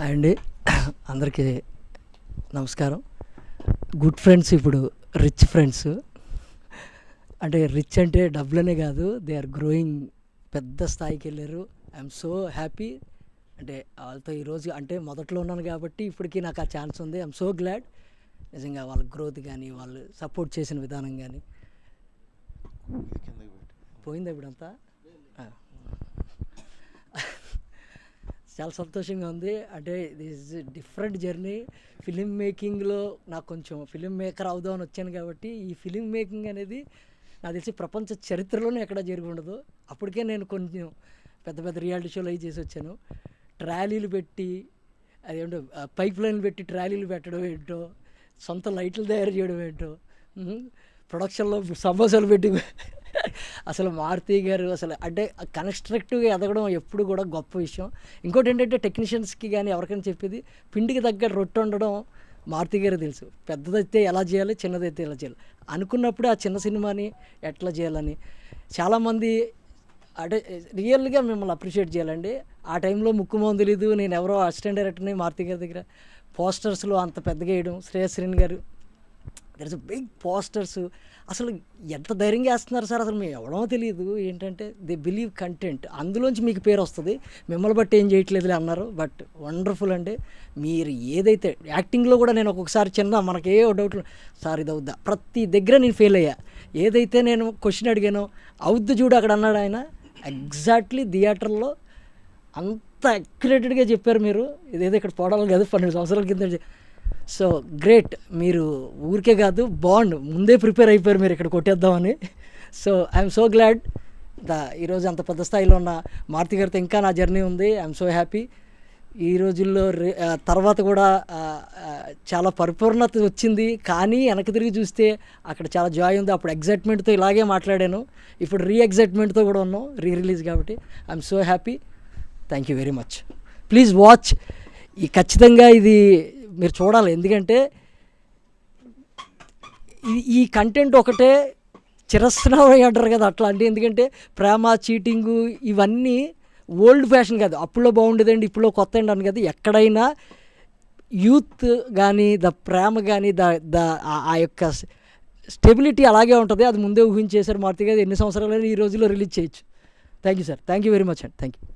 అండి అందరికీ నమస్కారం. గుడ్ ఫ్రెండ్స్ ఇప్పుడు రిచ్ ఫ్రెండ్స్. అంటే రిచ్ అంటే డబ్బులనే కాదు, దే ఆర్ గ్రోయింగ్, పెద్ద స్థాయికి వెళ్ళారు. I'm so happy. అంటే వాళ్ళతో ఈరోజు అంటే మొదట్లో ఉన్నాను కాబట్టి ఇప్పటికీ నాకు ఆ ఛాన్స్ ఉంది. I'm so glad. నిజంగా వాళ్ళ గ్రోత్ కానీ వాళ్ళు సపోర్ట్ చేసిన విధానం కానీ. పోయిందా ఇప్పుడంతా? చాలా సంతోషంగా ఉంది. అంటే దిస్ డిఫరెంట్ జర్నీ. ఫిలిం మేకింగ్లో నాకు కొంచెం ఫిలిం మేకర్ అవుదామని వచ్చాను కాబట్టి ఈ ఫిలిం మేకింగ్ అనేది నాకు తెలిసి ప్రపంచ చరిత్రలోనే ఎక్కడ జరిగి ఉండదు. అప్పటికే నేను కొంచెం పెద్ద పెద్ద రియాలిటీ షోలు అవి చేసి వచ్చాను. ట్రాలీలు పెట్టి అదేంటో పైప్ లైన్లు పెట్టి ట్రాలీలు పెట్టడం ఏంటో, సొంత లైట్లు తయారు చేయడం ఏంటో, ప్రొడక్షన్లో సమోసాలు పెట్టి అసలు మారుతి గారు అసలు అంటే కన్స్ట్రక్టివ్గా ఎదగడం ఎప్పుడు కూడా గొప్ప విషయం. ఇంకోటి ఏంటంటే టెక్నీషియన్స్కి కానీ ఎవరికైనా చెప్పేది పిండికి తగ్గ రొట్టె వండడం మారుతి గారు తెలుసు. పెద్దదైతే ఎలా చేయాలి, చిన్నదైతే ఎలా చేయాలి అనుకున్నప్పుడే ఆ చిన్న సినిమాని ఎట్లా చేయాలని చాలామంది అంటే రియల్గా మిమ్మల్ని అప్రిషియేట్ చేయాలండి. ఆ టైంలో ముక్కు మొహం తెలీదు, నేను ఎవరో అసిస్టెంట్ డైరెక్టర్ని మారుతి గారి దగ్గర పోస్టర్స్లో అంత పెద్దగా వేయడం, శ్రేయస్ శ్రీని గారు దర్ ఇస్ బిగ్ పోస్టర్స్. అసలు ఎంత ధైర్యంగా వేస్తున్నారు సార్, అసలు మేము ఎవడో తెలియదు. ఏంటంటే దే బిలీవ్ కంటెంట్, అందులోంచి మీకు పేరు వస్తుంది, మిమ్మల్ని బట్టి ఏం చేయట్లేదులే అన్నారు. బట్ వండర్ఫుల్ అండి. మీరు ఏదైతే యాక్టింగ్లో కూడా నేను ఒక్కొక్కసారి చిన్న మనకే డౌట్లు, సార్ ఇది అవుద్దా, ప్రతి దగ్గర నేను ఫెయిల్ అయ్యా. ఏదైతే నేను క్వశ్చన్ అడిగానో అవుద్దు చూడు అక్కడ అన్నాడు ఆయన, ఎగ్జాక్ట్లీ థియేటర్లో అంత అక్యురేటెడ్గా చెప్పారు మీరు. ఇదేదో ఇక్కడ పోవడం కాదు, 12 సంవత్సరాల కింద. So great. మీరు ఊరికే కాదు, బాండ్ ముందే ప్రిపేర్ అయిపోయారు మీరు ఇక్కడ కొట్టేద్దామని. So I'm so glad. ఈరోజు అంత పెద్ద స్థాయిలో ఉన్న మారుతి గారితో ఇంకా నా జర్నీ ఉంది. I'm so happy. ఈ రోజుల్లో తర్వాత కూడా చాలా పరిపూర్ణత వచ్చింది. కానీ వెనక్కి తిరిగి చూస్తే అక్కడ చాలా జాయ్ ఉంది. అప్పుడు ఎగ్జైట్మెంట్తో ఇలాగే మాట్లాడాను, ఇప్పుడు ఎగ్జైట్మెంట్తో కూడా ఉన్నాం, రిలీజ్ కాబట్టి. I'm so happy. Thank you very much. Please watch. ఖచ్చితంగా ఇది మీరు చూడాలి. ఎందుకంటే ఈ కంటెంట్ ఒకటే చిరస్నామం అంటారు కదా, అట్లాంటి. ఎందుకంటే ప్రేమ, చీటింగు ఇవన్నీ ఓల్డ్ ఫ్యాషన్ కాదు, అప్పుల్లో బాగుండేదండి ఇప్పుడు కొత్త అండి అని కదా. ఎక్కడైనా యూత్ కానీ ప్రేమ కానీ ఆ యొక్క స్టెబిలిటీ అలాగే ఉంటుంది. అది ముందే ఊహించేశారు మారుతి గారు. ఎన్ని సంవత్సరాలైనా ఈ రోజుల్లో రిలీజ్ చేయొచ్చు. Thank you sir. Thank you very much అండి. Thank you.